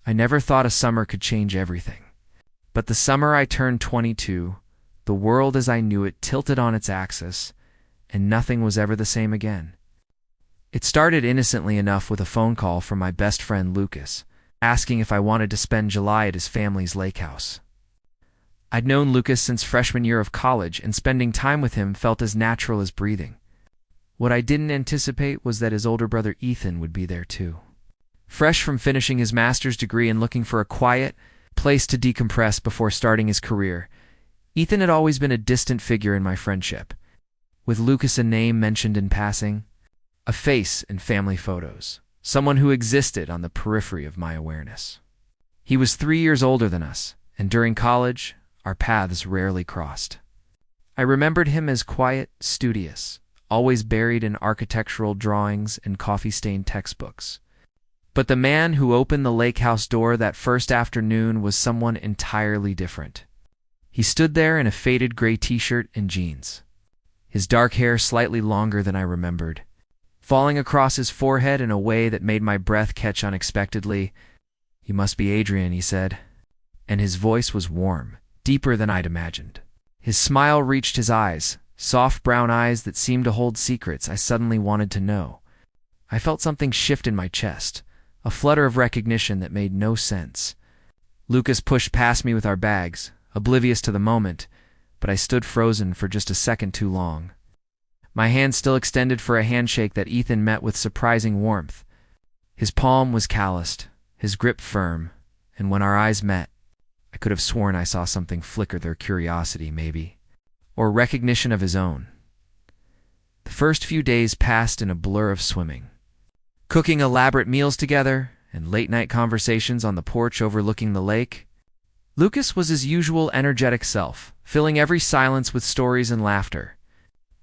I never thought a summer could change everything. But the summer I turned 22, the world as I knew it tilted on its axis, and nothing was ever the same again. It started innocently enough with a phone call from my best friend Lucas, asking if I wanted to spend July at his family's lake house. I'd known Lucas since freshman year of college, and spending time with him felt as natural as breathing. What I didn't anticipate was that his older brother Ethan would be there too. Fresh from finishing his master's degree and looking for a quiet place to decompress before starting his career, Ethan had always been a distant figure in my friendship, with Lucas a name mentioned in passing, a face in family photos, someone who existed on the periphery of my awareness. He was 3 years older than us, and during college, our paths rarely crossed. I remembered him as quiet, studious, always buried in architectural drawings and coffee-stained textbooks. But the man who opened the lake house door that first afternoon was someone entirely different. He stood there in a faded gray t-shirt and jeans, his dark hair slightly longer than I remembered, falling across his forehead in a way that made my breath catch unexpectedly. "You must be Adrian," he said, and his voice was warm, deeper than I'd imagined. His smile reached his eyes, soft brown eyes that seemed to hold secrets I suddenly wanted to know. I felt something shift in my chest, a flutter of recognition that made no sense. Lucas pushed past me with our bags, oblivious to the moment, but I stood frozen for just a second too long. My hand still extended for a handshake that Ethan met with surprising warmth. His palm was calloused, his grip firm, and when our eyes met, I could have sworn I saw something flicker there, curiosity, maybe, or recognition of his own. The first few days passed in a blur of swimming, cooking elaborate meals together and late-night conversations on the porch overlooking the lake. Lucas was his usual energetic self, filling every silence with stories and laughter.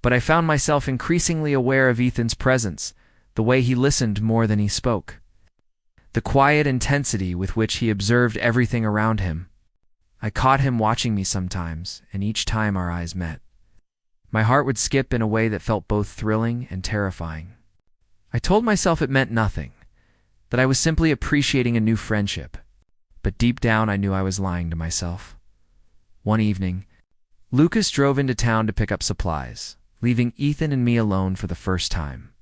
But I found myself increasingly aware of Ethan's presence, the way he listened more than he spoke, the quiet intensity with which he observed everything around him. I caught him watching me sometimes, and each time our eyes met, my heart would skip in a way that felt both thrilling and terrifying. I told myself it meant nothing, that I was simply appreciating a new friendship, but deep down I knew I was lying to myself. One evening, Lucas drove into town to pick up supplies, leaving Ethan and me alone for the first time.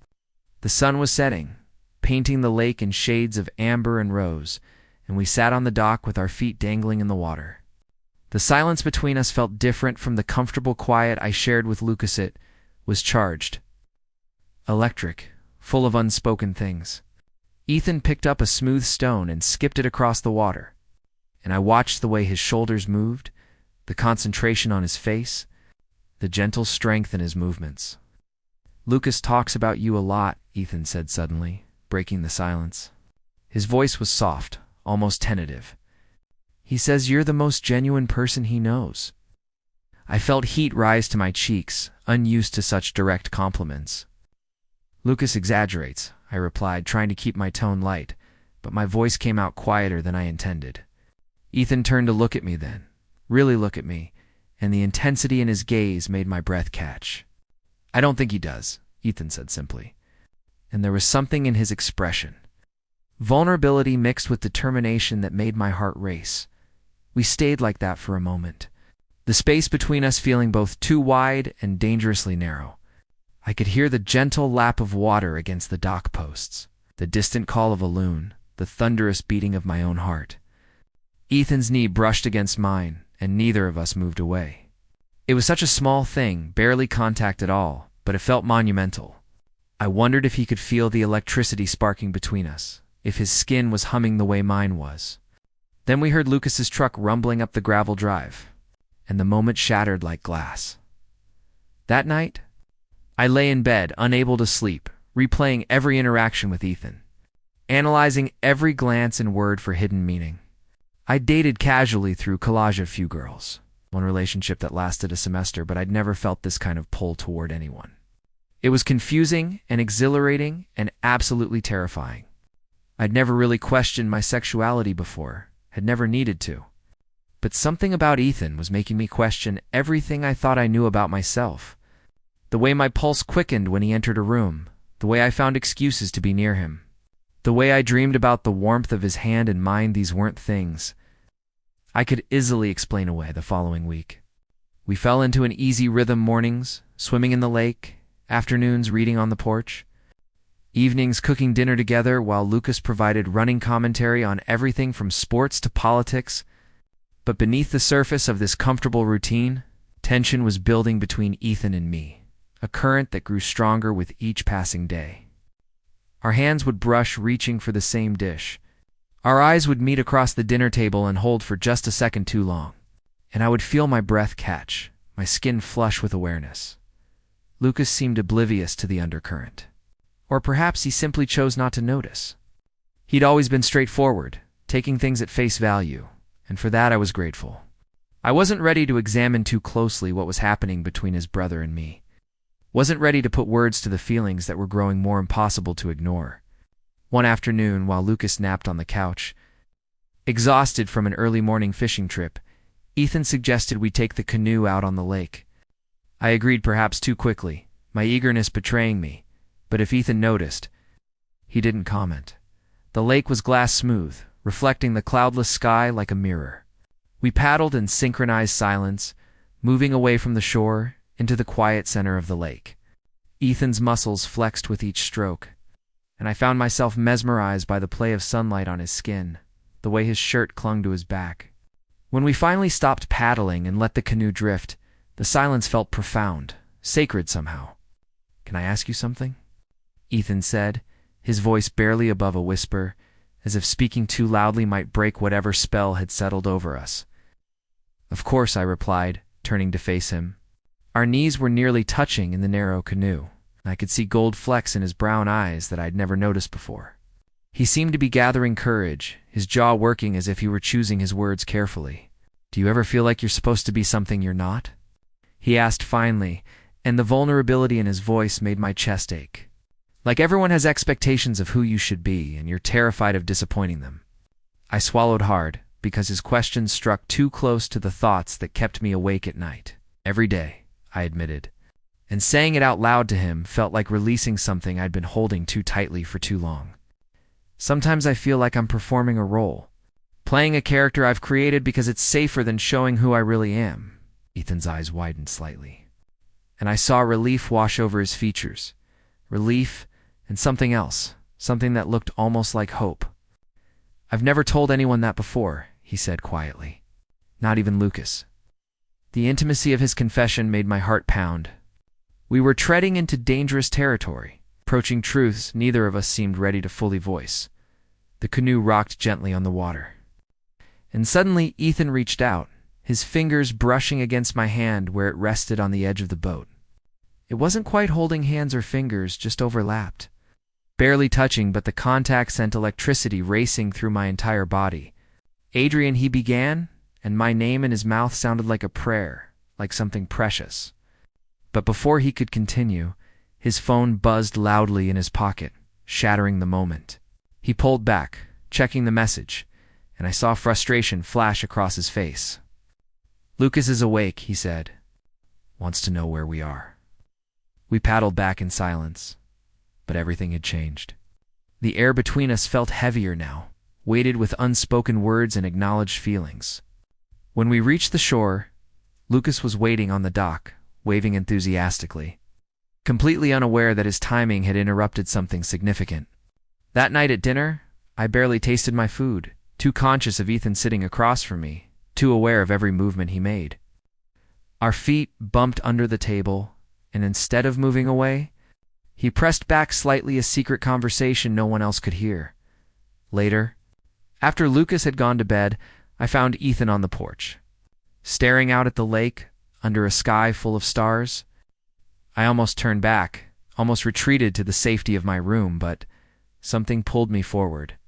The sun was setting, painting the lake in shades of amber and rose, and we sat on the dock with our feet dangling in the water. The silence between us felt different from the comfortable quiet I shared with Lucas. It was charged, electric, full of unspoken things. Ethan picked up a smooth stone and skipped it across the water, and I watched the way his shoulders moved, the concentration on his face, the gentle strength in his movements. "Lucas talks about you a lot," Ethan said suddenly, breaking the silence. His voice was soft, almost tentative. "He says you're the most genuine person he knows." I felt heat rise to my cheeks, unused to such direct compliments. "Lucas exaggerates," I replied, trying to keep my tone light, but my voice came out quieter than I intended. Ethan turned to look at me then, really look at me, and the intensity in his gaze made my breath catch. "I don't think he does," Ethan said simply, and there was something in his expression, vulnerability mixed with determination, that made my heart race. We stayed like that for a moment, the space between us feeling both too wide and dangerously narrow. I could hear the gentle lap of water against the dock posts, the distant call of a loon, the thunderous beating of my own heart. Ethan's knee brushed against mine, and neither of us moved away. It was such a small thing, barely contact at all, but it felt monumental. I wondered if he could feel the electricity sparking between us, if his skin was humming the way mine was. Then we heard Lucas's truck rumbling up the gravel drive, and the moment shattered like glass. That night, I lay in bed, unable to sleep, replaying every interaction with Ethan, analyzing every glance and word for hidden meaning. I dated casually through collage a few girls, one relationship that lasted a semester, but I'd never felt this kind of pull toward anyone. It was confusing and exhilarating and absolutely terrifying. I'd never really questioned my sexuality before, had never needed to. But something about Ethan was making me question everything I thought I knew about myself. The way my pulse quickened when he entered a room, the way I found excuses to be near him, The way I dreamed about the warmth of his hand and mine, these weren't things I could easily explain away the following week. We fell into an easy rhythm: mornings, swimming in the lake; afternoons, reading on the porch; evenings, cooking dinner together, while Lucas provided running commentary on everything from sports to politics. But beneath the surface of this comfortable routine, tension was building between Ethan and me, a current that grew stronger with each passing day. Our hands would brush, reaching for the same dish. Our eyes would meet across the dinner table and hold for just a second too long, and I would feel my breath catch, my skin flush with awareness. Lucas seemed oblivious to the undercurrent. Or perhaps he simply chose not to notice. He'd always been straightforward, taking things at face value, and for that I was grateful. I wasn't ready to examine too closely what was happening between his brother and me. Wasn't ready to put words to the feelings that were growing more impossible to ignore. One afternoon, while Lucas napped on the couch, exhausted from an early morning fishing trip, Ethan suggested we take the canoe out on the lake. I agreed, perhaps too quickly, my eagerness betraying me, but if Ethan noticed, he didn't comment. The lake was glass smooth, reflecting the cloudless sky like a mirror. We paddled in synchronized silence, moving away from the shore into the quiet center of the lake. Ethan's muscles flexed with each stroke, and I found myself mesmerized by the play of sunlight on his skin, the way his shirt clung to his back. When we finally stopped paddling and let the canoe drift, the silence felt profound, sacred somehow. "Can I ask you something?" Ethan said, his voice barely above a whisper, as if speaking too loudly might break whatever spell had settled over us. "Of course," I replied, turning to face him. Our knees were nearly touching in the narrow canoe, and I could see gold flecks in his brown eyes that I'd never noticed before. He seemed to be gathering courage, his jaw working as if he were choosing his words carefully. "Do you ever feel like you're supposed to be something you're not?" he asked finally, and the vulnerability in his voice made my chest ache. "Like everyone has expectations of who you should be, and you're terrified of disappointing them." I swallowed hard, because his question struck too close to the thoughts that kept me awake at night. "Every day," I admitted, and saying it out loud to him felt like releasing something I'd been holding too tightly for too long. "Sometimes I feel like I'm performing a role, playing a character I've created because it's safer than showing who I really am." Ethan's eyes widened slightly, and I saw relief wash over his features. Relief and something else, something that looked almost like hope. "I've never told anyone that before," he said quietly. "Not even Lucas." The intimacy of his confession made my heart pound. We were treading into dangerous territory, approaching truths neither of us seemed ready to fully voice. The canoe rocked gently on the water. And suddenly Ethan reached out, his fingers brushing against my hand where it rested on the edge of the boat. It wasn't quite holding hands or fingers, just overlapped. Barely touching, but the contact sent electricity racing through my entire body. "Adrian," he began, and my name in his mouth sounded like a prayer, like something precious. But before he could continue, his phone buzzed loudly in his pocket, shattering the moment. He pulled back, checking the message, and I saw frustration flash across his face. "Lucas is awake," he said. "Wants to know where we are." We paddled back in silence, but everything had changed. The air between us felt heavier now, weighted with unspoken words and acknowledged feelings. When we reached the shore, Lucas was waiting on the dock, waving enthusiastically, completely unaware that his timing had interrupted something significant. That night at dinner, I barely tasted my food, too conscious of Ethan sitting across from me, too aware of every movement he made. Our feet bumped under the table, and instead of moving away, he pressed back slightly, a secret conversation no one else could hear. Later, after Lucas had gone to bed, I found Ethan on the porch, staring out at the lake under a sky full of stars. I almost turned back, almost retreated to the safety of my room, but something pulled me forward.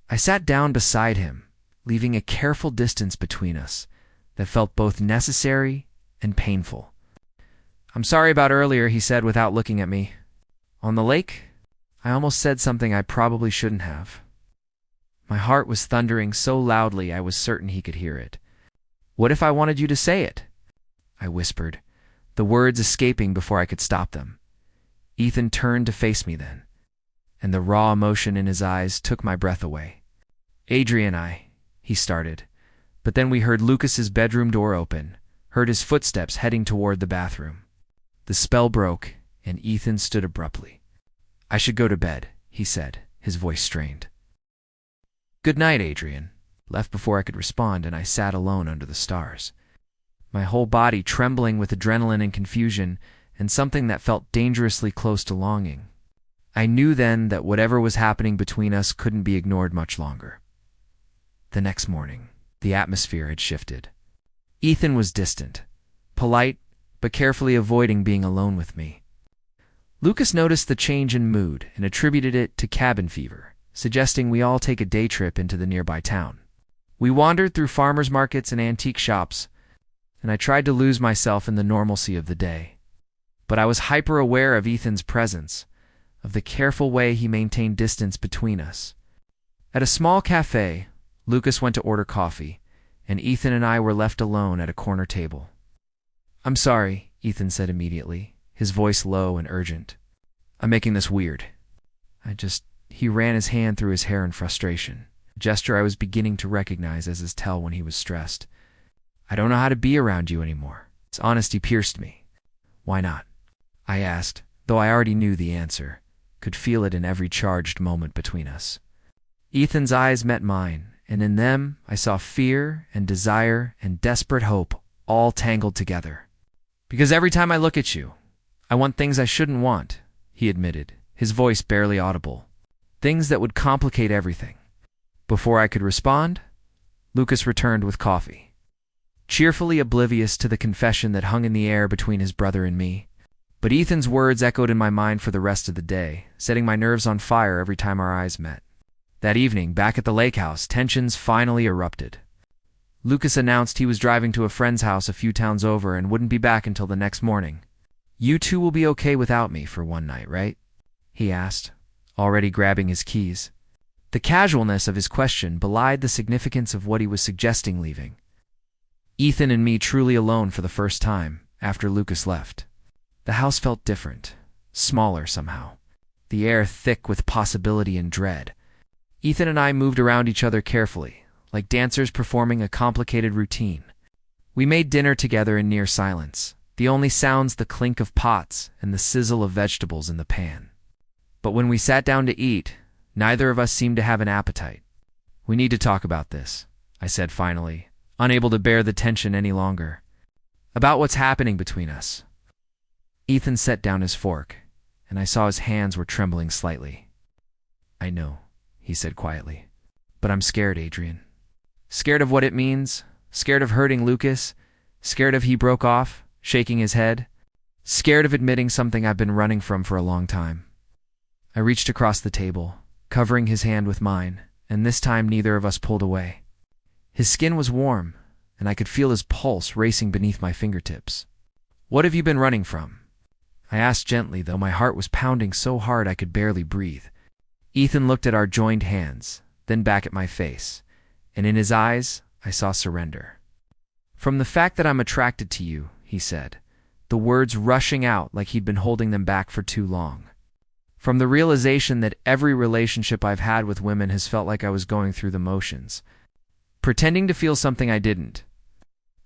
I sat down beside him, leaving a careful distance between us that felt both necessary and painful. "I'm sorry about earlier," he said without looking at me. "On the lake, I almost said something I probably shouldn't have." My heart was thundering so loudly I was certain he could hear it. "What if I wanted you to say it?" I whispered, the words escaping before I could stop them. Ethan turned to face me then, and the raw emotion in his eyes took my breath away. "Adrian, he started. But then we heard Lucas's bedroom door open, heard his footsteps heading toward the bathroom. The spell broke, and Ethan stood abruptly. "I should go to bed," he said, his voice strained. "Good night, Adrian," left before I could respond, and I sat alone under the stars, my whole body trembling with adrenaline and confusion, and something that felt dangerously close to longing. I knew then that whatever was happening between us couldn't be ignored much longer. The next morning, the atmosphere had shifted. Ethan was distant, polite, but carefully avoiding being alone with me. Lucas noticed the change in mood and attributed it to cabin fever, suggesting we all take a day trip into the nearby town. We wandered through farmers markets and antique shops, and I tried to lose myself in the normalcy of the day. But I was hyper-aware of Ethan's presence, of the careful way he maintained distance between us. At a small cafe, Lucas went to order coffee, and Ethan and I were left alone at a corner table. "I'm sorry," Ethan said immediately, his voice low and urgent. "I'm making this weird." He ran his hand through his hair in frustration, a gesture I was beginning to recognize as his tell when he was stressed. "I don't know how to be around you anymore." His honesty pierced me. "Why not?" I asked, though I already knew the answer, could feel it in every charged moment between us. Ethan's eyes met mine, and in them I saw fear and desire and desperate hope all tangled together. "Because every time I look at you, I want things I shouldn't want," he admitted, his voice barely audible. "Things that would complicate everything." Before I could respond, Lucas returned with coffee, cheerfully oblivious to the confession that hung in the air between his brother and me. But Ethan's words echoed in my mind for the rest of the day, setting my nerves on fire every time our eyes met. That evening, back at the lake house, tensions finally erupted. Lucas announced he was driving to a friend's house a few towns over and wouldn't be back until the next morning. "You two will be okay without me for one night, right?" he asked, already grabbing his keys. The casualness of his question belied the significance of what he was suggesting leaving. Ethan and me truly alone for the first time, after Lucas left. The house felt different, smaller somehow, the air thick with possibility and dread. Ethan and I moved around each other carefully, like dancers performing a complicated routine. We made dinner together in near silence, the only sounds the clink of pots and the sizzle of vegetables in the pan. But when we sat down to eat, neither of us seemed to have an appetite. "We need to talk about this," I said finally, unable to bear the tension any longer. "About what's happening between us." Ethan set down his fork, and I saw his hands were trembling slightly. "I know," he said quietly, "but I'm scared, Adrian. Scared of what it means, scared of hurting Lucas, scared of he broke off, shaking his head, scared of admitting something I've been running from for a long time." I reached across the table, covering his hand with mine, and this time neither of us pulled away. His skin was warm, and I could feel his pulse racing beneath my fingertips. "What have you been running from?" I asked gently, though my heart was pounding so hard I could barely breathe. Ethan looked at our joined hands, then back at my face, and in his eyes I saw surrender. "From the fact that I'm attracted to you," he said, the words rushing out like he'd been holding them back for too long. "From the realization that every relationship I've had with women has felt like I was going through the motions, pretending to feel something I didn't.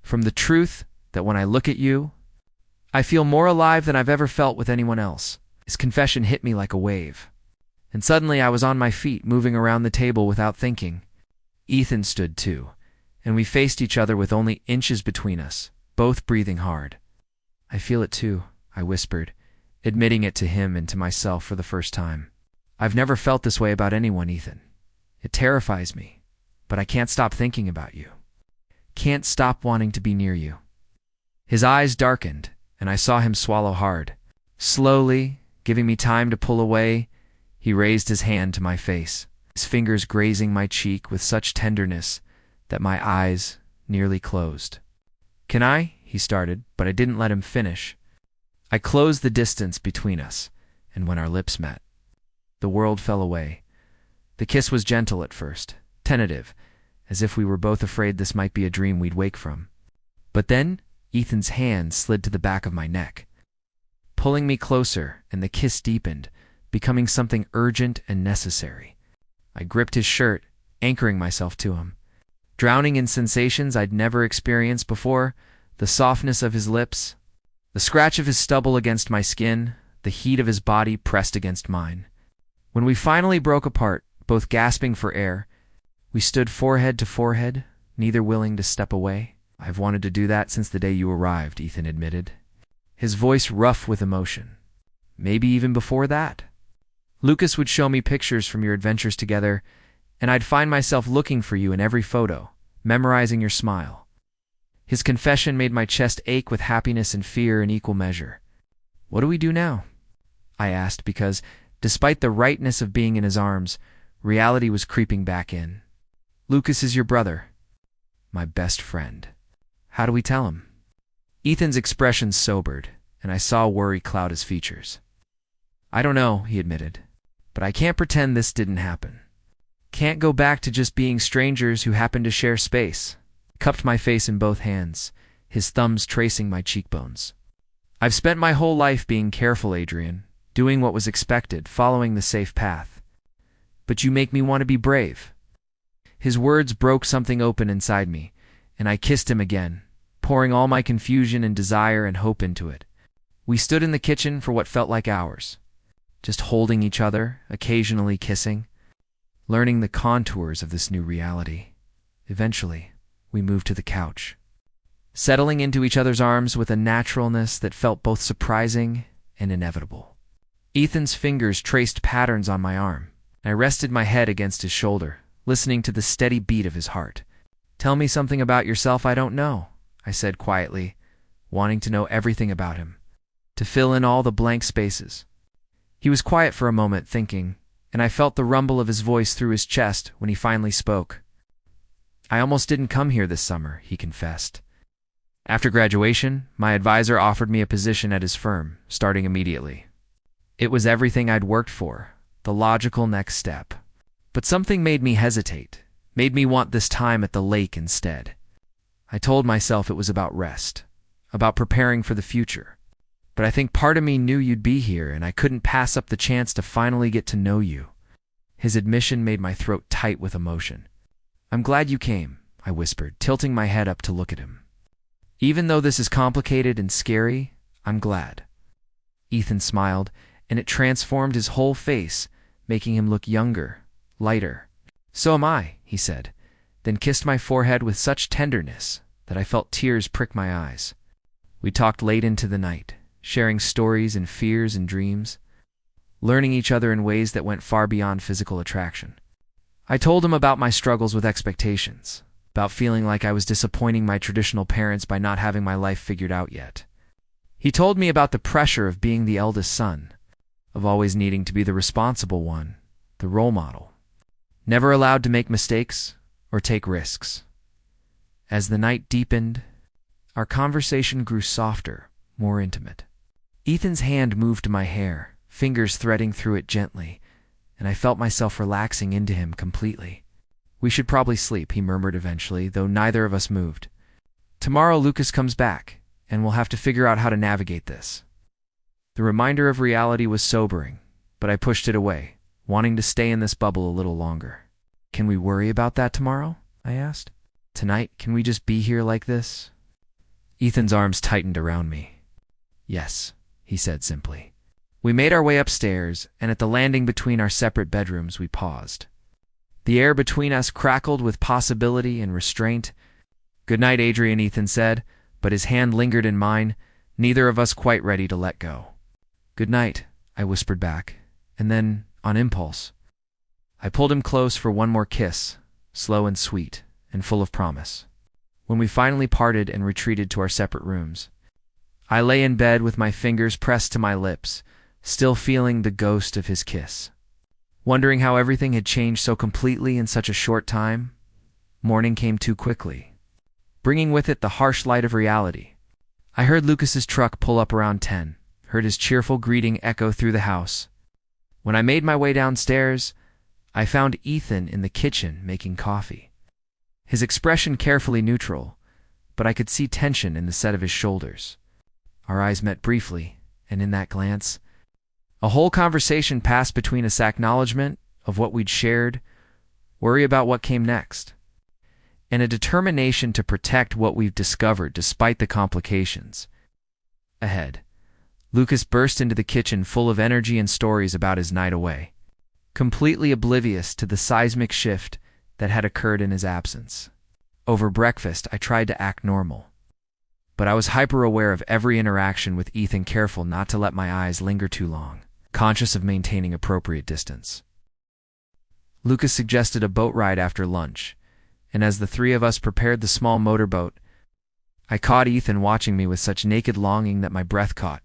From the truth that when I look at you, I feel more alive than I've ever felt with anyone else." His confession hit me like a wave, and suddenly I was on my feet, moving around the table without thinking. Ethan stood too, and we faced each other with only inches between us, both breathing hard. "I feel it too," I whispered, admitting it to him and to myself for the first time. "I've never felt this way about anyone, Ethan. It terrifies me, but I can't stop thinking about you. Can't stop wanting to be near you." His eyes darkened, and I saw him swallow hard. Slowly, giving me time to pull away, he raised his hand to my face, his fingers grazing my cheek with such tenderness that my eyes nearly closed. "Can I?" he started, but I didn't let him finish. I closed the distance between us, and when our lips met, the world fell away. The kiss was gentle at first, tentative, as if we were both afraid this might be a dream we'd wake from. But then Ethan's hand slid to the back of my neck, pulling me closer, and the kiss deepened, becoming something urgent and necessary. I gripped his shirt, anchoring myself to him. Drowning in sensations I'd never experienced before, the softness of his lips, the scratch of his stubble against my skin, the heat of his body pressed against mine. When we finally broke apart, both gasping for air, we stood forehead to forehead, neither willing to step away. "I've wanted to do that since the day you arrived," Ethan admitted, his voice rough with emotion. "Maybe even before that. Lucas would show me pictures from your adventures together, and I'd find myself looking for you in every photo, memorizing your smile." His confession made my chest ache with happiness and fear in equal measure. "What do we do now?" I asked, because, despite the rightness of being in his arms, reality was creeping back in. "Lucas is your brother. My best friend. How do we tell him?" Ethan's expression sobered, and I saw worry cloud his features. "I don't know," he admitted, "but I can't pretend this didn't happen. Can't go back to just being strangers who happen to share space." He cupped my face in both hands, his thumbs tracing my cheekbones. "I've spent my whole life being careful, Adrian, doing what was expected, following the safe path. But you make me want to be brave." His words broke something open inside me, and I kissed him again, pouring all my confusion and desire and hope into it. We stood in the kitchen for what felt like hours, just holding each other, occasionally kissing, learning the contours of this new reality. Eventually, we moved to the couch, settling into each other's arms with a naturalness that felt both surprising and inevitable. Ethan's fingers traced patterns on my arm, and I rested my head against his shoulder, listening to the steady beat of his heart. "Tell me something about yourself I don't know," I said quietly, wanting to know everything about him, to fill in all the blank spaces. He was quiet for a moment, thinking, and I felt the rumble of his voice through his chest when he finally spoke. "I almost didn't come here this summer," he confessed. "After graduation, my advisor offered me a position at his firm, starting immediately. It was everything I'd worked for, the logical next step. But something made me hesitate, made me want this time at the lake instead. I told myself it was about rest, about preparing for the future. But I think part of me knew you'd be here, and I couldn't pass up the chance to finally get to know you." His admission made my throat tight with emotion. "I'm glad you came," I whispered, tilting my head up to look at him. "Even though this is complicated and scary, I'm glad." Ethan smiled, and it transformed his whole face, making him look younger, lighter. "So am I," he said, then kissed my forehead with such tenderness that I felt tears prick my eyes. We talked late into the night, sharing stories and fears and dreams, learning each other in ways that went far beyond physical attraction. I told him about my struggles with expectations, about feeling like I was disappointing my traditional parents by not having my life figured out yet. He told me about the pressure of being the eldest son, of always needing to be the responsible one, the role model, never allowed to make mistakes or take risks. As the night deepened, our conversation grew softer, more intimate. Ethan's hand moved to my hair, fingers threading through it gently, and I felt myself relaxing into him completely. "We should probably sleep," he murmured eventually, though neither of us moved. "Tomorrow Lucas comes back, and we'll have to figure out how to navigate this." The reminder of reality was sobering, but I pushed it away, wanting to stay in this bubble a little longer. "Can we worry about that tomorrow?" I asked. "Tonight, can we just be here like this?" Ethan's arms tightened around me. "Yes," he said simply. We made our way upstairs, and at the landing between our separate bedrooms we paused. The air between us crackled with possibility and restraint. "Good night, Adrian," Ethan said, but his hand lingered in mine, neither of us quite ready to let go. "Good night," I whispered back, and then, on impulse, I pulled him close for one more kiss, slow and sweet, and full of promise. When we finally parted and retreated to our separate rooms, I lay in bed with my fingers pressed to my lips, still feeling the ghost of his kiss. Wondering how everything had changed so completely in such a short time, morning came too quickly, bringing with it the harsh light of reality. I heard Lucas's truck pull up around 10, heard his cheerful greeting echo through the house. When I made my way downstairs, I found Ethan in the kitchen making coffee. His expression carefully neutral, but I could see tension in the set of his shoulders. Our eyes met briefly, and in that glance, A whole conversation passed between us, acknowledgement of what we'd shared, worry about what came next, and a determination to protect what we've discovered despite the complications ahead. Lucas burst into the kitchen full of energy and stories about his night away, completely oblivious to the seismic shift that had occurred in his absence. Over breakfast, I tried to act normal, but I was hyper-aware of every interaction with Ethan, careful not to let my eyes linger too long, conscious of maintaining appropriate distance. Lucas suggested a boat ride after lunch, and as the three of us prepared the small motorboat, I caught Ethan watching me with such naked longing that my breath caught.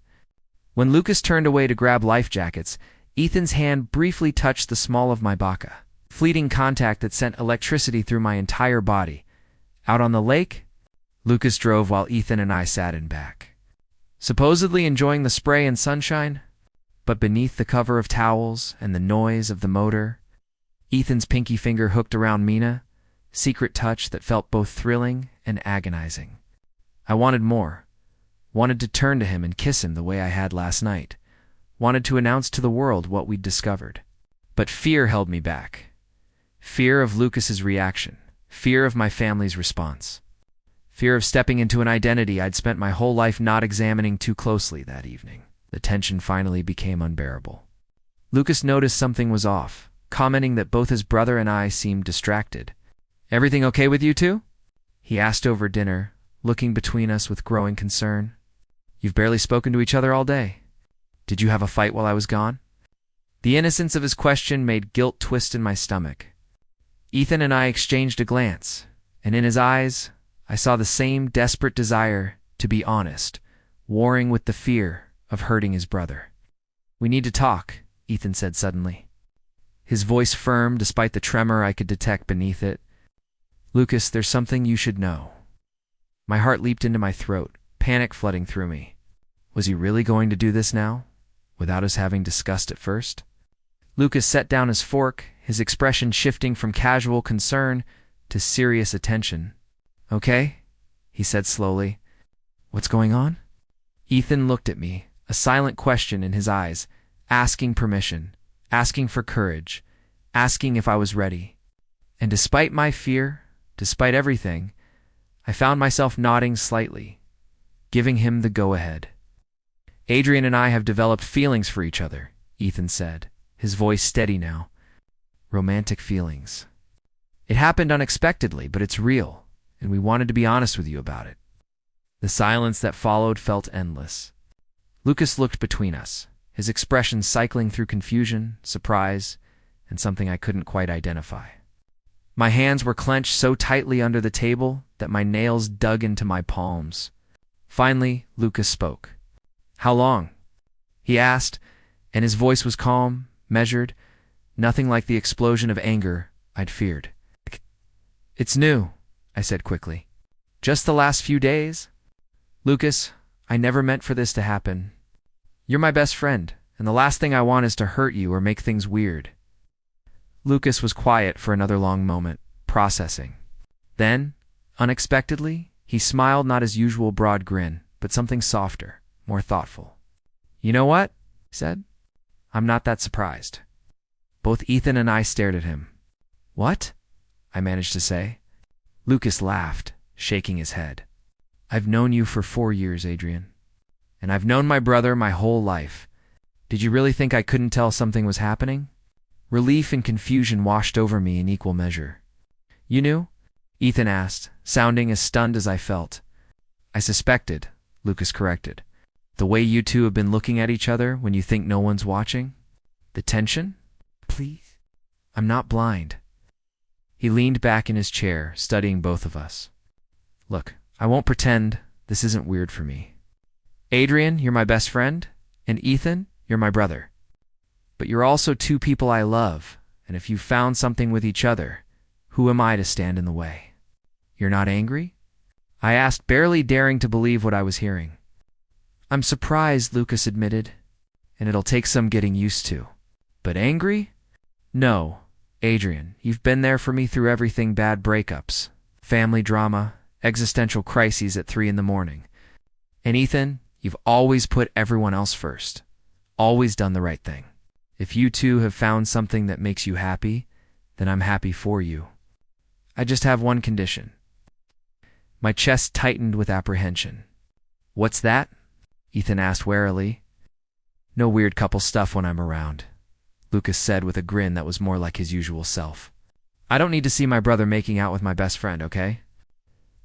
When Lucas turned away to grab life jackets, Ethan's hand briefly touched the small of my baka, fleeting contact that sent electricity through my entire body. Out on the lake, Lucas drove while Ethan and I sat in back, supposedly enjoying the spray and sunshine, but beneath the cover of towels and the noise of the motor, Ethan's pinky finger hooked around Mina, secret touch that felt both thrilling and agonizing. I wanted more, wanted to turn to him and kiss him the way I had last night, wanted to announce to the world what we'd discovered. But fear held me back. Fear of Lucas's reaction, fear of my family's response, fear of stepping into an identity I'd spent my whole life not examining too closely that evening. The tension finally became unbearable. Lucas noticed something was off, commenting that both his brother and I seemed distracted. "Everything okay with you two?" he asked over dinner, looking between us with growing concern. "You've barely spoken to each other all day. Did you have a fight while I was gone?" The innocence of his question made guilt twist in my stomach. Ethan and I exchanged a glance, and in his eyes, I saw the same desperate desire to be honest, warring with the fear of hurting his brother. "We need to talk," Ethan said suddenly, his voice firm despite the tremor I could detect beneath it. "Lucas, there's something you should know." My heart leaped into my throat, panic flooding through me. Was he really going to do this now, without us having discussed it first? Lucas set down his fork, his expression shifting from casual concern to serious attention. "Okay," he said slowly. "What's going on?" Ethan looked at me, a silent question in his eyes, asking permission, asking for courage, asking if I was ready. And despite my fear, despite everything, I found myself nodding slightly, giving him the go-ahead. "Adrian and I have developed feelings for each other," Ethan said, his voice steady now. "Romantic feelings. It happened unexpectedly, but it's real, and we wanted to be honest with you about it." The silence that followed felt endless. Lucas looked between us, his expression cycling through confusion, surprise, and something I couldn't quite identify. My hands were clenched so tightly under the table that my nails dug into my palms. Finally, Lucas spoke. "How long?" he asked, and his voice was calm, measured, nothing like the explosion of anger I'd feared. "It's new," I said quickly. "Just the last few days." "Lucas, I never meant for this to happen. You're my best friend, and the last thing I want is to hurt you or make things weird." Lucas was quiet for another long moment, processing. Then, unexpectedly, he smiled, not his usual broad grin, but something softer, more thoughtful. "You know what?" he said. "I'm not that surprised." Both Ethan and I stared at him. "What?" I managed to say. Lucas laughed, shaking his head. "I've known you for 4 years, Adrian. And I've known my brother my whole life. Did you really think I couldn't tell something was happening?" Relief and confusion washed over me in equal measure. "You knew?" Ethan asked, sounding as stunned as I felt. "I suspected," Lucas corrected. "The way you two have been looking at each other when you think no one's watching? The tension? Please? I'm not blind." He leaned back in his chair, studying both of us. "Look, I won't pretend this isn't weird for me. Adrian, you're my best friend, and Ethan, you're my brother. But you're also two people I love, and if you found something with each other, who am I to stand in the way?" "You're not angry?" I asked, barely daring to believe what I was hearing. "I'm surprised," Lucas admitted, "and it'll take some getting used to. But angry? No. Adrian, you've been there for me through everything: bad breakups, family drama, existential crises at 3 in the morning. And Ethan, you've always put everyone else first. always done the right thing. If you two have found something that makes you happy, then I'm happy for you. I just have one condition." My chest tightened with apprehension. "What's that?" Ethan asked warily. "No weird couple stuff when I'm around," Lucas said with a grin that was more like his usual self. "I don't need to see my brother making out with my best friend, okay?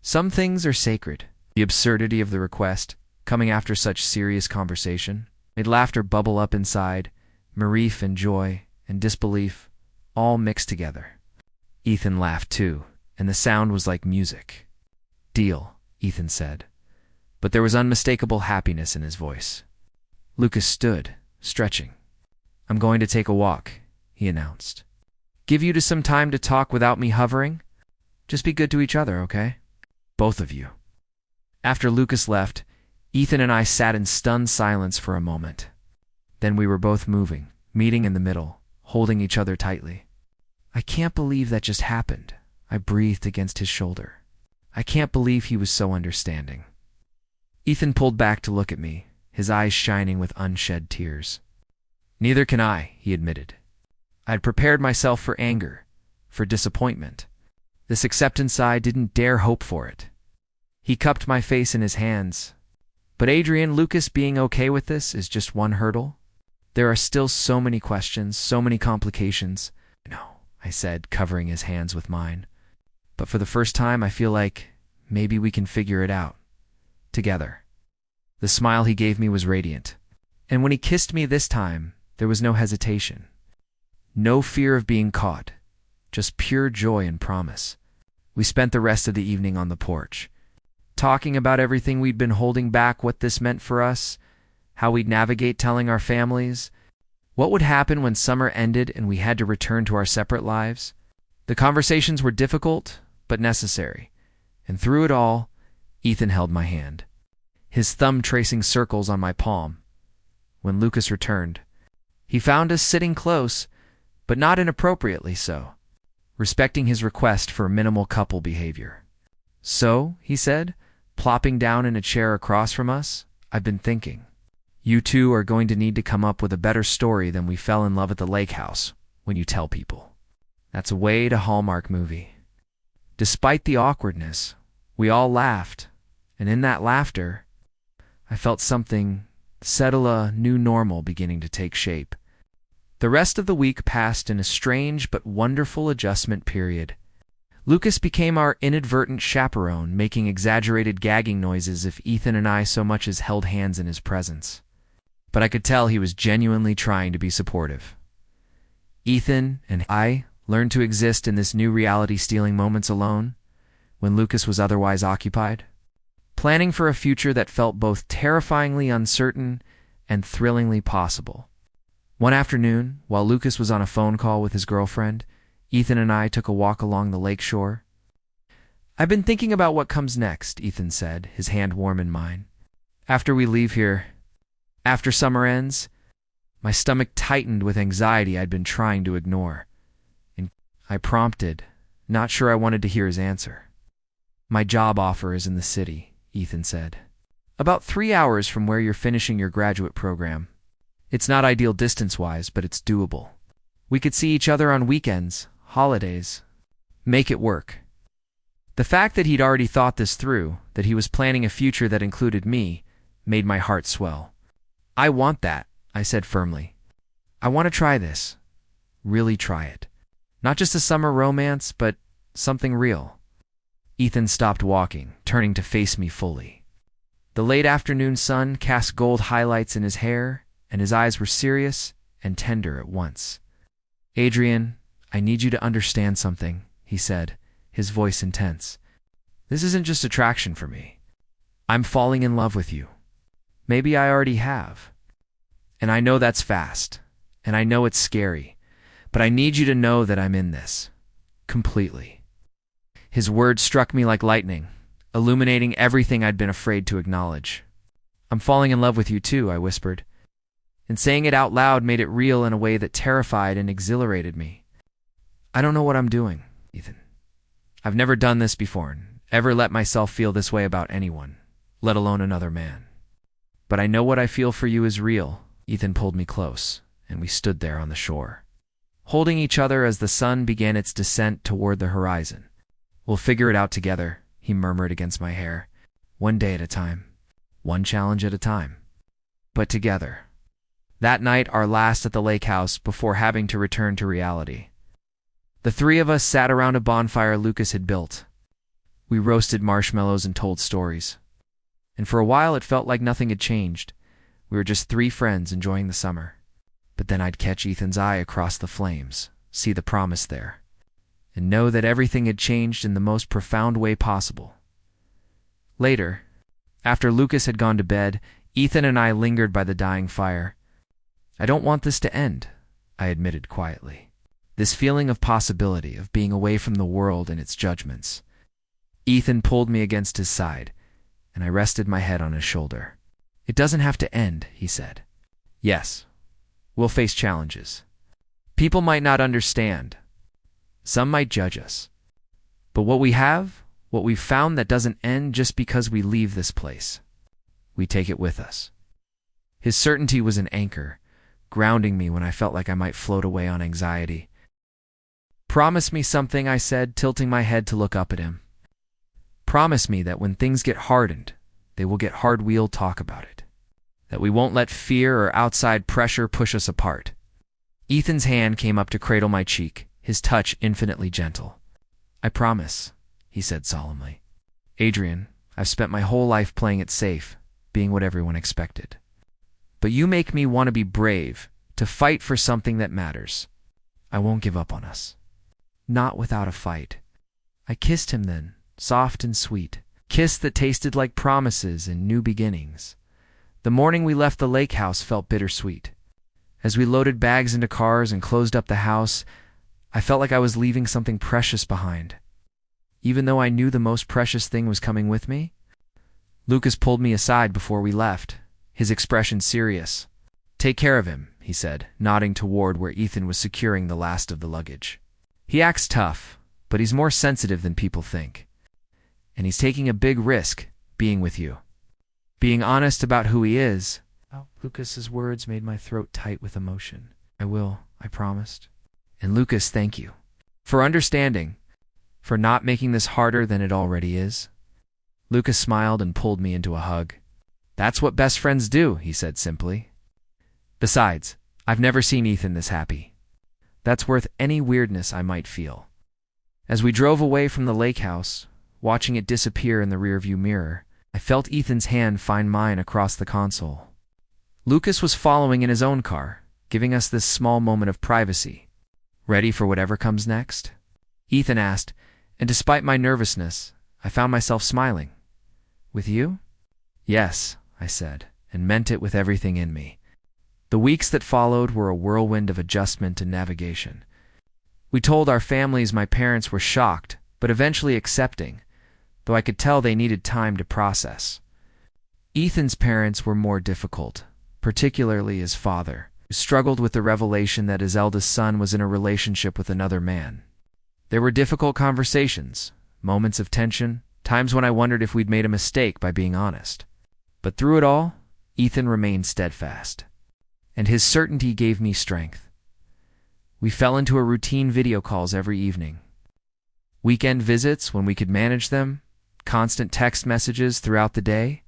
Some things are sacred." The absurdity of the request, coming after such serious conversation, made laughter bubble up inside, relief and joy and disbelief all mixed together. Ethan laughed too, and the sound was like music. "Deal," Ethan said, but there was unmistakable happiness in his voice. Lucas stood, stretching. "I'm going to take a walk," he announced. "Give you some time to talk without me hovering? Just be good to each other, okay? Both of you." After Lucas left, Ethan and I sat in stunned silence for a moment. Then we were both moving, meeting in the middle, holding each other tightly. "I can't believe that just happened," I breathed against his shoulder. "I can't believe he was so understanding." Ethan pulled back to look at me, his eyes shining with unshed tears. "Neither can I," he admitted. I had prepared myself for anger, for disappointment. This acceptance I didn't dare hope for it. He cupped my face in his hands. "But Adrian, Lucas being okay with this is just one hurdle. There are still so many questions, so many complications." "No," I said, covering his hands with mine. "But for the first time, I feel like maybe we can figure it out. Together." The smile he gave me was radiant. And when he kissed me this time, there was no hesitation. No fear of being caught, just pure joy and promise. We spent the rest of the evening on the porch, talking about everything we'd been holding back, what this meant for us, how we'd navigate telling our families, what would happen when summer ended and we had to return to our separate lives. The conversations were difficult, but necessary, and through it all, Ethan held my hand, his thumb tracing circles on my palm. When Lucas returned, he found us sitting close, but not inappropriately so, respecting his request for minimal couple behavior. "So," he said, plopping down in a chair across from us, "I've been thinking. You two are going to need to come up with a better story than we fell in love at the lake house when you tell people. That's a way to Hallmark movie." Despite the awkwardness, we all laughed, and in that laughter, I felt something settle, a new normal beginning to take shape. The rest of the week passed in a strange but wonderful adjustment period. Lucas became our inadvertent chaperone, making exaggerated gagging noises if Ethan and I so much as held hands in his presence. But I could tell he was genuinely trying to be supportive. Ethan and I learned to exist in this new reality, stealing moments alone, when Lucas was otherwise occupied, planning for a future that felt both terrifyingly uncertain and thrillingly possible. One afternoon, while Lucas was on a phone call with his girlfriend, Ethan and I took a walk along the lake shore. "I've been thinking about what comes next," Ethan said, his hand warm in mine. "After we leave here, after summer ends." My stomach tightened with anxiety I'd been trying to ignore. And I prompted, not sure I wanted to hear his answer. "My job offer is in the city," Ethan said. "About 3 hours from where you're finishing your graduate program. It's not ideal distance-wise, but it's doable. We could see each other on weekends, holidays. Make it work." The fact that he'd already thought this through, that he was planning a future that included me, made my heart swell. "I want that," I said firmly. "I want to try this. Really try it. Not just a summer romance, but something real." Ethan stopped walking, turning to face me fully. The late afternoon sun cast gold highlights in his hair, and his eyes were serious and tender at once. "Adrian, I need you to understand something," he said, his voice intense. "This isn't just attraction for me. I'm falling in love with you. Maybe I already have. And I know that's fast, and I know it's scary, but I need you to know that I'm in this. Completely." His words struck me like lightning, illuminating everything I'd been afraid to acknowledge. "I'm falling in love with you too," I whispered. And saying it out loud made it real in a way that terrified and exhilarated me. "I don't know what I'm doing, Ethan. I've never done this before, ever let myself feel this way about anyone, let alone another man. But I know what I feel for you is real, Ethan pulled me close, and we stood there on the shore, holding each other as the sun began its descent toward the horizon. "We'll figure it out together," he murmured against my hair. "One day at a time. One challenge at a time. But together." That night, our last at the lake house before having to return to reality. The three of us sat around a bonfire Lucas had built. We roasted marshmallows and told stories. And for a while it felt like nothing had changed. We were just three friends enjoying the summer. But then I'd catch Ethan's eye across the flames, see the promise there, and know that everything had changed in the most profound way possible. Later, after Lucas had gone to bed, Ethan and I lingered by the dying fire. "I don't want this to end," I admitted quietly. "This feeling of possibility, of being away from the world and its judgments." Ethan pulled me against his side, and I rested my head on his shoulder. "It doesn't have to end," he said. "Yes, we'll face challenges. People might not understand. Some might judge us. But what we've found that doesn't end just because we leave this place. We take it with us." His certainty was an anchor, grounding me when I felt like I might float away on anxiety. "Promise me something," I said, tilting my head to look up at him. "Promise me that when things get hardened, they will get hard. We'll talk about it. That we won't let fear or outside pressure push us apart." Ethan's hand came up to cradle my cheek, his touch infinitely gentle. "I promise," he said solemnly. "Adrian, I've spent my whole life playing it safe, being what everyone expected. But you make me want to be brave, to fight for something that matters. I won't give up on us. Not without a fight." I kissed him then, soft and sweet, kiss that tasted like promises and new beginnings. The morning we left the lake house felt bittersweet. As we loaded bags into cars and closed up the house, I felt like I was leaving something precious behind. Even though I knew the most precious thing was coming with me. Lucas pulled me aside before we left, his expression serious. "Take care of him," he said, nodding toward where Ethan was securing the last of the luggage. "He acts tough, but he's more sensitive than people think. And he's taking a big risk, being with you. Being honest about who he is." Lucas's words made my throat tight with emotion. "I will," I promised. "And Lucas, thank you. For understanding. For not making this harder than it already is." Lucas smiled and pulled me into a hug. "That's what best friends do," he said simply. "Besides, I've never seen Ethan this happy. That's worth any weirdness I might feel." As we drove away from the lake house, watching it disappear in the rearview mirror, I felt Ethan's hand find mine across the console. Lucas was following in his own car, giving us this small moment of privacy. "Ready for whatever comes next?" Ethan asked, and despite my nervousness, I found myself smiling. "With you?" "Yes," I said, and meant it with everything in me. The weeks that followed were a whirlwind of adjustment and navigation. We told our families my parents were shocked, but eventually accepting, though I could tell they needed time to process. Ethan's parents were more difficult, particularly his father, who struggled with the revelation that his eldest son was in a relationship with another man. There were difficult conversations, moments of tension, times when I wondered if we'd made a mistake by being honest. But through it all, Ethan remained steadfast, and his certainty gave me strength. We fell into a routine video calls every evening. Weekend visits when we could manage them, constant text messages throughout the day.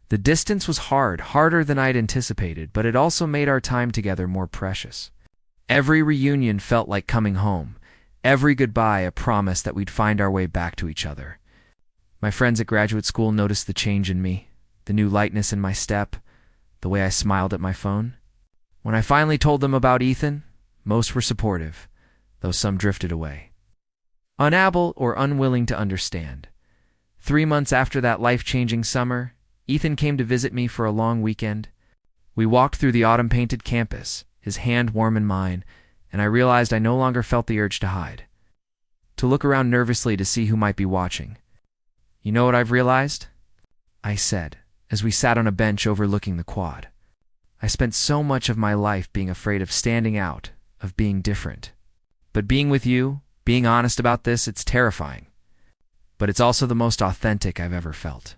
The distance was harder than I'd anticipated, but it also made our time together more precious. Every reunion felt like coming home, every goodbye a promise that we'd find our way back to each other. My friends at graduate school noticed the change in me, the new lightness in my step, the way I smiled at my phone. When I finally told them about Ethan, most were supportive, though some drifted away, unable or unwilling to understand. 3 months after that life-changing summer, Ethan came to visit me for a long weekend. We walked through the autumn-painted campus, his hand warm in mine, and I realized I no longer felt the urge to hide, to look around nervously to see who might be watching. "You know what I've realized?" I said, as we sat on a bench overlooking the quad. "I spent so much of my life being afraid of standing out, of being different. But being with you, being honest about this, it's terrifying. But it's also the most authentic I've ever felt."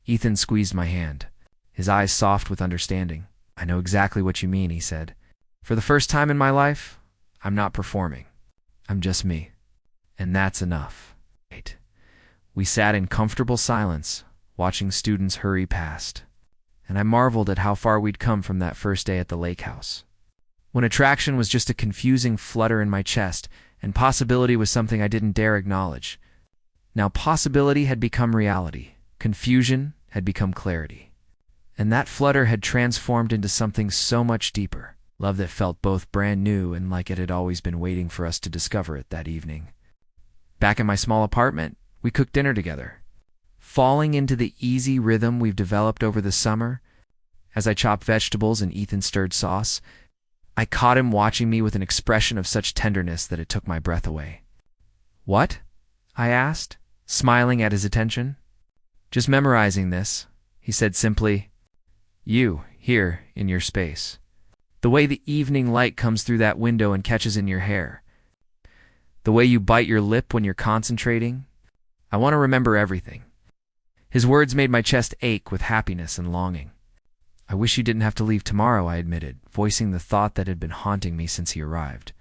Ethan squeezed my hand, his eyes soft with understanding. I know exactly what you mean, he said. For the first time in my life, I'm not performing. I'm just me. And that's enough. We sat in comfortable silence, watching students hurry past. And I marveled at how far we'd come from that first day at the lake house. When attraction was just a confusing flutter in my chest, and possibility was something I didn't dare acknowledge. Now possibility had become reality. Confusion had become clarity. And that flutter had transformed into something so much deeper. Love that felt both brand new and like it had always been waiting for us to discover it that evening. Back in my small apartment, we cooked dinner together. Falling into the easy rhythm we've developed over the summer, as I chopped vegetables and Ethan stirred sauce, I caught him watching me with an expression of such tenderness that it took my breath away. "What?" I asked, smiling at his attention. "Just memorizing this," he said simply. "You, here, in your space. The way the evening light comes through that window and catches in your hair. The way you bite your lip when you're concentrating. I want to remember everything." His words made my chest ache with happiness and longing. "I wish you didn't have to leave tomorrow," I admitted, voicing the thought that had been haunting me since he arrived.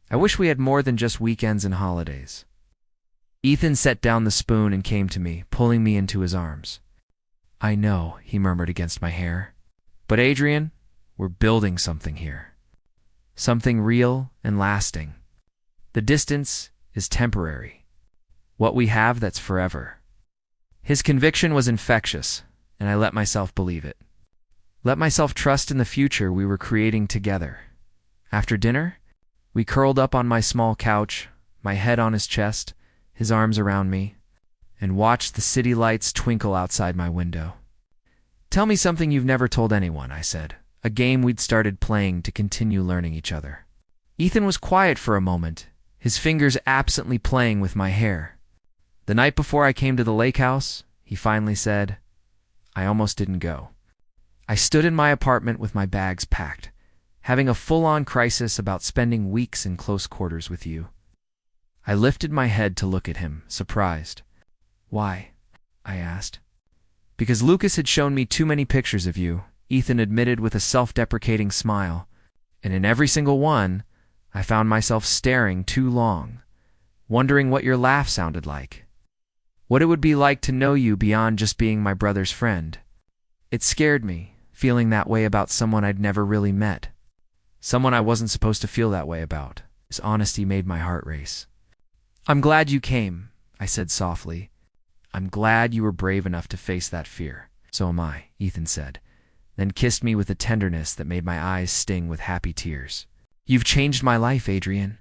"I wish we had more than just weekends and holidays." Ethan set down the spoon and came to me, pulling me into his arms. "I know," he murmured against my hair. "But Adrian, we're building something here. Something real and lasting. The distance is temporary. What we have, that's forever." His conviction was infectious, and I let myself believe it. Let myself trust in the future we were creating together. After dinner, we curled up on my small couch, my head on his chest, his arms around me, and watched the city lights twinkle outside my window. "Tell me something you've never told anyone," I said, a game we'd started playing to continue learning each other. Ethan was quiet for a moment, his fingers absently playing with my hair. "The night before I came to the lake house," he finally said, "I almost didn't go. I stood in my apartment with my bags packed, having a full-on crisis about spending weeks in close quarters with you." I lifted my head to look at him, surprised. "Why?" I asked. "Because Lucas had shown me too many pictures of you," Ethan admitted with a self-deprecating smile, "and in every single one, I found myself staring too long, wondering what your laugh sounded like. What it would be like to know you beyond just being my brother's friend. It scared me, feeling that way about someone I'd never really met. Someone I wasn't supposed to feel that way about." His honesty made my heart race. "I'm glad you came," I said softly. "I'm glad you were brave enough to face that fear." "So am I," Ethan said, then kissed me with a tenderness that made my eyes sting with happy tears. "You've changed my life, Adrian.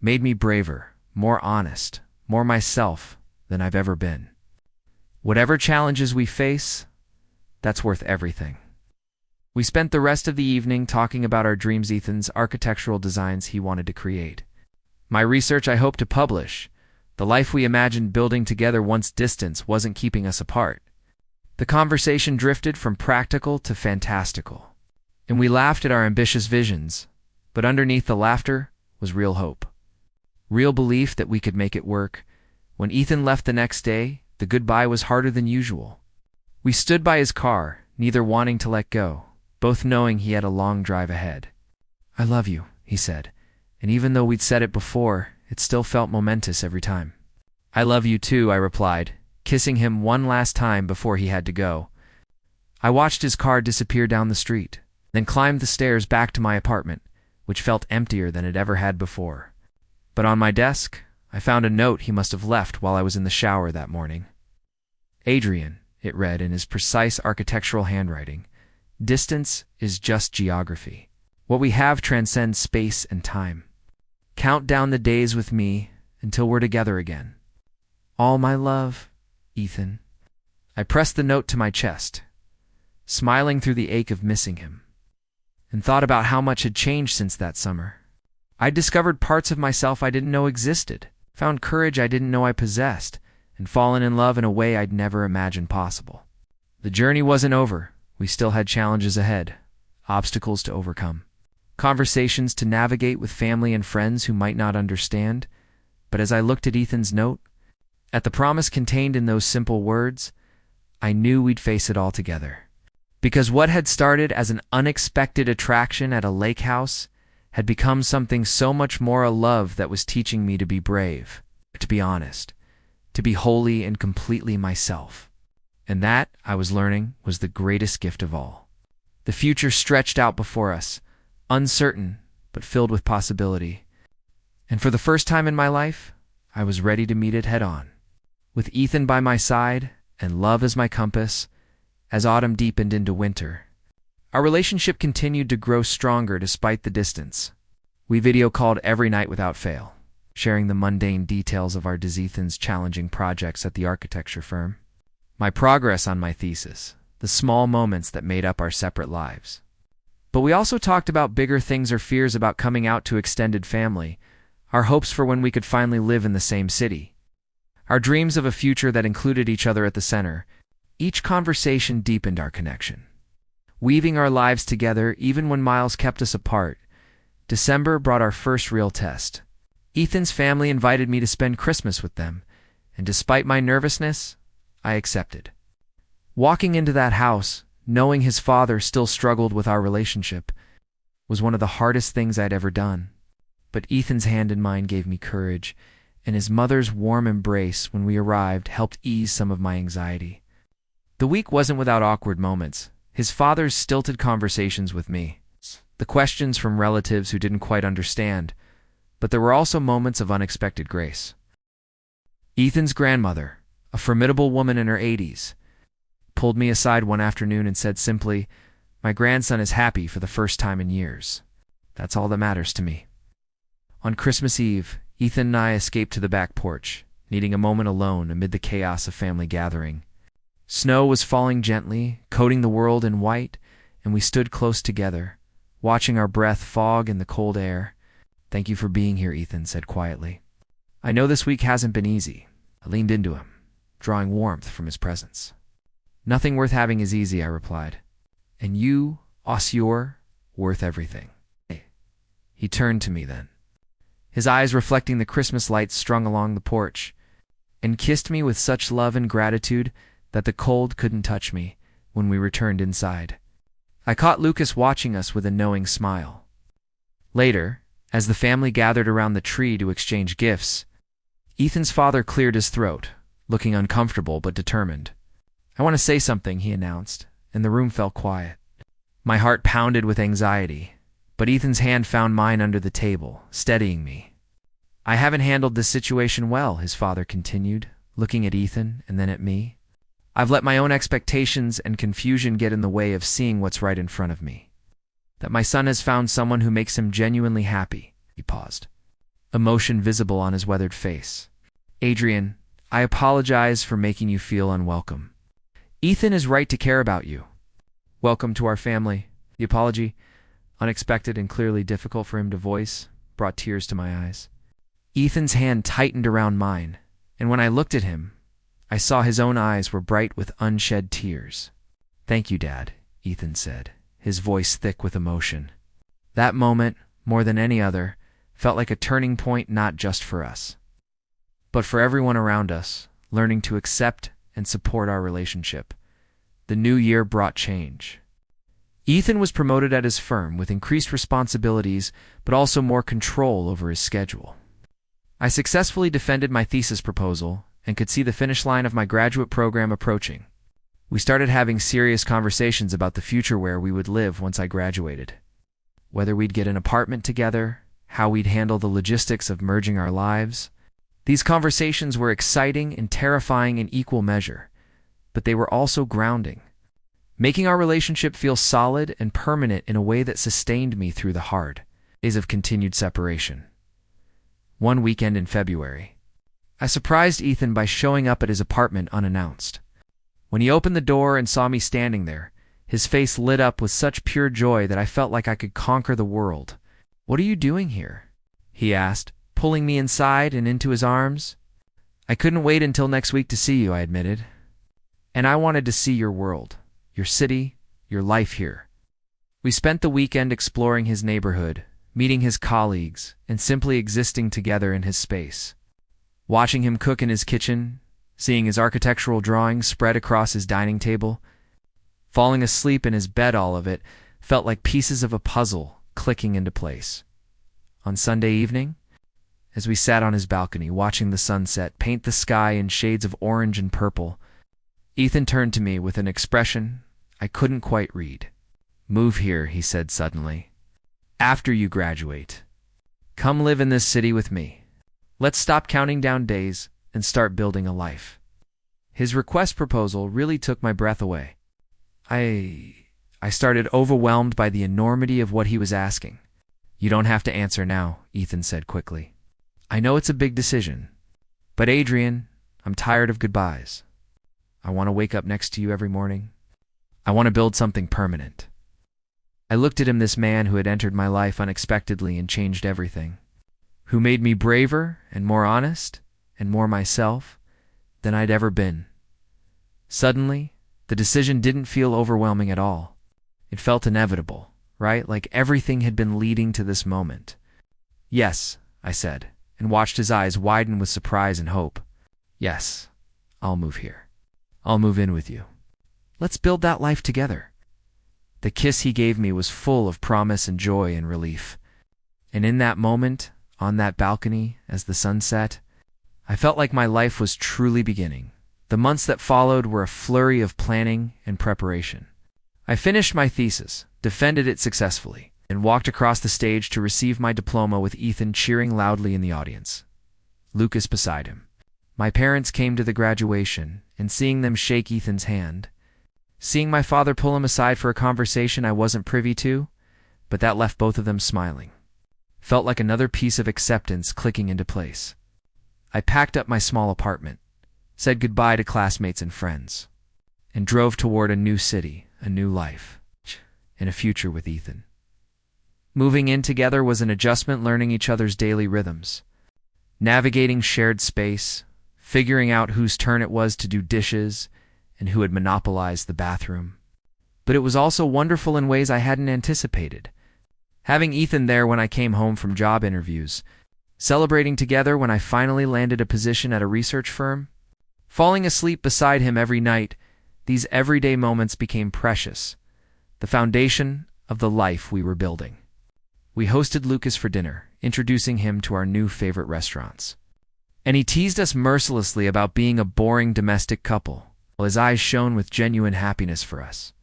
Made me braver, more honest, more myself than I've ever been. Whatever challenges we face, that's worth everything." We spent the rest of the evening talking about our dreams, Ethan's architectural designs he wanted to create. My research I hoped to publish, the life we imagined building together once distance wasn't keeping us apart. The conversation drifted from practical to fantastical, and we laughed at our ambitious visions, but underneath the laughter was real hope. Real belief that we could make it work. When Ethan left the next day, the goodbye was harder than usual. We stood by his car, neither wanting to let go, both knowing he had a long drive ahead. "I love you," he said, and even though we'd said it before, it still felt momentous every time. "I love you too," I replied, kissing him one last time before he had to go. I watched his car disappear down the street, then climbed the stairs back to my apartment, which felt emptier than it ever had before. But on my desk, I found a note he must have left while I was in the shower that morning. "Adrian," it read in his precise architectural handwriting, "distance is just geography. What we have transcends space and time. Count down the days with me until we're together again. All my love, Ethan." I pressed the note to my chest, smiling through the ache of missing him, and thought about how much had changed since that summer. I'd discovered parts of myself I didn't know existed, found courage I didn't know I possessed, and fallen in love in a way I'd never imagined possible. The journey wasn't over. We still had challenges ahead, obstacles to overcome, conversations to navigate with family and friends who might not understand. But as I looked at Ethan's note, at the promise contained in those simple words, I knew we'd face it all together. Because what had started as an unexpected attraction at a lake house had become something so much more, a love that was teaching me to be brave, to be honest, to be wholly and completely myself. And that, I was learning, was the greatest gift of all. The future stretched out before us, uncertain, but filled with possibility. And for the first time in my life, I was ready to meet it head on. With Ethan by my side and love as my compass, as autumn deepened into winter, our relationship continued to grow stronger despite the distance. We video called every night without fail, sharing the mundane details of our Ethan's challenging projects at the architecture firm, my progress on my thesis, the small moments that made up our separate lives. But we also talked about bigger things, our fears about coming out to extended family, our hopes for when we could finally live in the same city, our dreams of a future that included each other at the center. Each conversation deepened our connection, weaving our lives together even when miles kept us apart. December brought our first real test. Ethan's family invited me to spend Christmas with them, and despite my nervousness, I accepted. Walking into that house, knowing his father still struggled with our relationship, was one of the hardest things I'd ever done. But Ethan's hand in mine gave me courage, and his mother's warm embrace when we arrived helped ease some of my anxiety. The week wasn't without awkward moments. His father's stilted conversations with me, the questions from relatives who didn't quite understand, but there were also moments of unexpected grace. Ethan's grandmother, a formidable woman in her 80s, pulled me aside one afternoon and said simply, "My grandson is happy for the first time in years. That's all that matters to me." On Christmas Eve, Ethan and I escaped to the back porch, needing a moment alone amid the chaos of family gathering. Snow was falling gently, coating the world in white, and we stood close together, watching our breath fog in the cold air. "Thank you for being here," Ethan said quietly. "I know this week hasn't been easy." I leaned into him, drawing warmth from his presence. "Nothing worth having is easy," I replied. "And you, you're worth everything." He turned to me then, his eyes reflecting the Christmas lights strung along the porch, and kissed me with such love and gratitude that the cold couldn't touch me when we returned inside. I caught Lucas watching us with a knowing smile. Later, as the family gathered around the tree to exchange gifts, Ethan's father cleared his throat, looking uncomfortable but determined. "I want to say something," he announced, and the room fell quiet. My heart pounded with anxiety, but Ethan's hand found mine under the table, steadying me. "I haven't handled this situation well," his father continued, looking at Ethan and then at me. "I've let my own expectations and confusion get in the way of seeing what's right in front of me. That my son has found someone who makes him genuinely happy." He paused, emotion visible on his weathered face. "Adrian, I apologize for making you feel unwelcome. Ethan is right to care about you. Welcome to our family." The apology, unexpected and clearly difficult for him to voice, brought tears to my eyes. Ethan's hand tightened around mine, and when I looked at him, I saw his own eyes were bright with unshed tears. "Thank you, Dad," Ethan said, his voice thick with emotion. That moment, more than any other, felt like a turning point not just for us, but for everyone around us, learning to accept and support our relationship. The new year brought change. Ethan was promoted at his firm with increased responsibilities, but also more control over his schedule. I successfully defended my thesis proposal and could see the finish line of my graduate program approaching. We started having serious conversations about the future, where we would live once I graduated, whether we'd get an apartment together, how we'd handle the logistics of merging our lives. These conversations were exciting and terrifying in equal measure, but they were also grounding, making our relationship feel solid and permanent in a way that sustained me through the hard days of continued separation. One weekend in February, I surprised Ethan by showing up at his apartment unannounced. When he opened the door and saw me standing there, his face lit up with such pure joy that I felt like I could conquer the world. "What are you doing here?" he asked, pulling me inside and into his arms. "I couldn't wait until next week to see you," I admitted. "And I wanted to see your world, your city, your life here." We spent the weekend exploring his neighborhood, meeting his colleagues, and simply existing together in his space. Watching him cook in his kitchen, seeing his architectural drawings spread across his dining table, Falling asleep in his bed, all of it felt like pieces of a puzzle clicking into place. On Sunday evening, as we sat on his balcony watching the sunset paint the sky in shades of orange and purple, Ethan turned to me with an expression I couldn't quite read. "Move here," he said suddenly. "After you graduate. Come live in this city with me. Let's stop counting down days and start building a life." His request proposal really took my breath away. I started overwhelmed by the enormity of what he was asking. "You don't have to answer now," Ethan said quickly. "I know it's a big decision, but Adrian, I'm tired of goodbyes. I want to wake up next to you every morning. I want to build something permanent." I looked at him, this man who had entered my life unexpectedly and changed everything, who made me braver and more honest and more myself than I'd ever been. Suddenly, the decision didn't feel overwhelming at all. It felt inevitable, right? Like everything had been leading to this moment. "Yes," I said, and watched his eyes widen with surprise and hope. "Yes, I'll move here. I'll move in with you. Let's build that life together." The kiss he gave me was full of promise and joy and relief. And in that moment, on that balcony, as the sun set, I felt like my life was truly beginning. The months that followed were a flurry of planning and preparation. I finished my thesis, defended it successfully, and walked across the stage to receive my diploma with Ethan cheering loudly in the audience, Lucas beside him. My parents came to the graduation, and seeing them shake Ethan's hand, seeing my father pull him aside for a conversation I wasn't privy to, but that left both of them smiling, felt like another piece of acceptance clicking into place. I packed up my small apartment, said goodbye to classmates and friends, and drove toward a new city, a new life, and a future with Ethan. Moving in together was an adjustment, learning each other's daily rhythms, navigating shared space, figuring out whose turn it was to do dishes and who had monopolized the bathroom. But it was also wonderful in ways I hadn't anticipated. Having Ethan there when I came home from job interviews, celebrating together when I finally landed a position at a research firm, falling asleep beside him every night, these everyday moments became precious, the foundation of the life we were building. We hosted Lucas for dinner, introducing him to our new favorite restaurants. And he teased us mercilessly about being a boring domestic couple, while his eyes shone with genuine happiness for us.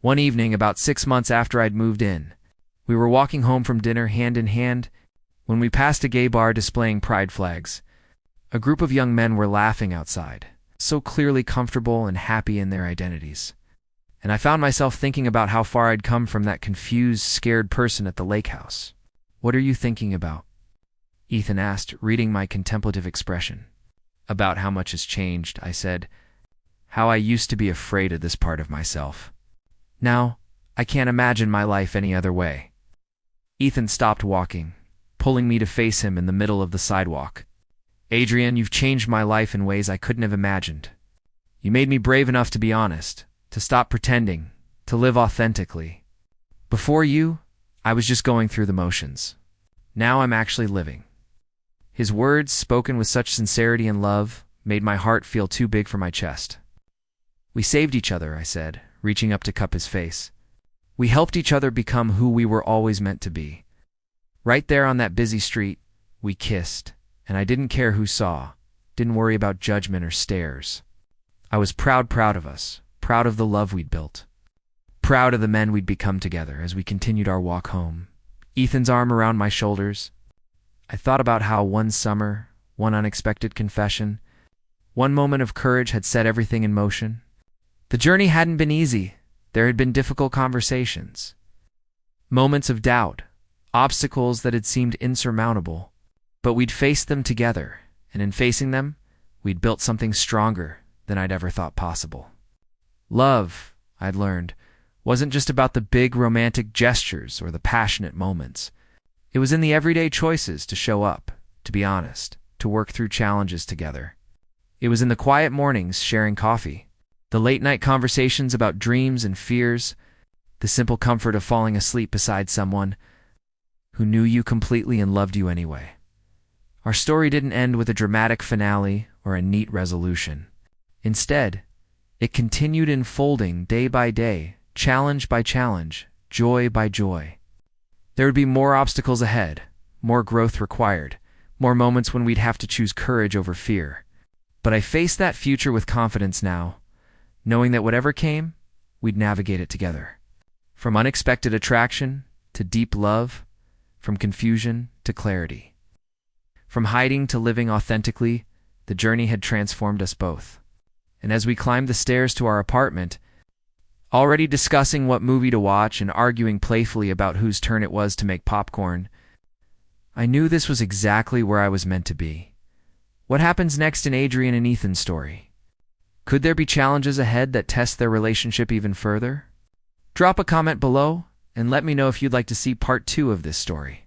One evening, about 6 months after I'd moved in, we were walking home from dinner hand in hand when we passed a gay bar displaying pride flags. A group of young men were laughing outside, so clearly comfortable and happy in their identities. And I found myself thinking about how far I'd come from that confused, scared person at the lake house. "What are you thinking about?" Ethan asked, reading my contemplative expression. "About how much has changed," I said. "How I used to be afraid of this part of myself. Now, I can't imagine my life any other way." Ethan stopped walking, pulling me to face him in the middle of the sidewalk. "Adrian, you've changed my life in ways I couldn't have imagined. You made me brave enough to be honest, to stop pretending, to live authentically. Before you, I was just going through the motions. Now I'm actually living." His words, spoken with such sincerity and love, made my heart feel too big for my chest. "We saved each other," I said, reaching up to cup his face. "We helped each other become who we were always meant to be. Right there on that busy street, we kissed. And I didn't care who saw, didn't worry about judgment or stares. I was proud of us, proud of the love we'd built, proud of the men we'd become together as we continued our walk home, Ethan's arm around my shoulders. I thought about how one summer, one unexpected confession, one moment of courage had set everything in motion. The journey hadn't been easy. There had been difficult conversations, moments of doubt, obstacles that had seemed insurmountable. But we'd faced them together, and in facing them, we'd built something stronger than I'd ever thought possible. Love, I'd learned, wasn't just about the big romantic gestures or the passionate moments. It was in the everyday choices to show up, to be honest, to work through challenges together. It was in the quiet mornings sharing coffee, the late-night conversations about dreams and fears, the simple comfort of falling asleep beside someone who knew you completely and loved you anyway. Our story didn't end with a dramatic finale or a neat resolution. Instead, It continued unfolding day by day, challenge by challenge, joy by joy. There would be more obstacles ahead, more growth required, more moments when we'd have to choose courage over fear. But I faced that future with confidence now, knowing that whatever came, we'd navigate it together. From unexpected attraction to deep love, from confusion to clarity. From hiding to living authentically, the journey had transformed us both. And as we climbed the stairs to our apartment, already discussing what movie to watch and arguing playfully about whose turn it was to make popcorn, I knew this was exactly where I was meant to be. What happens next in Adrian and Ethan's story? Could there be challenges ahead that test their relationship even further? Drop a comment below and let me know if you'd like to see part 2 of this story.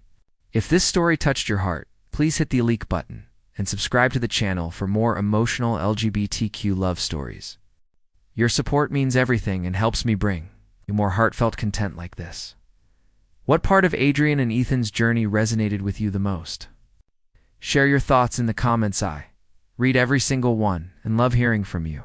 If this story touched your heart, please hit the like button and subscribe to the channel for more emotional LGBTQ love stories. Your support means everything and helps me bring you more heartfelt content like this. What part of Adrian and Ethan's journey resonated with you the most? Share your thoughts in the comments. I read every single one and love hearing from you.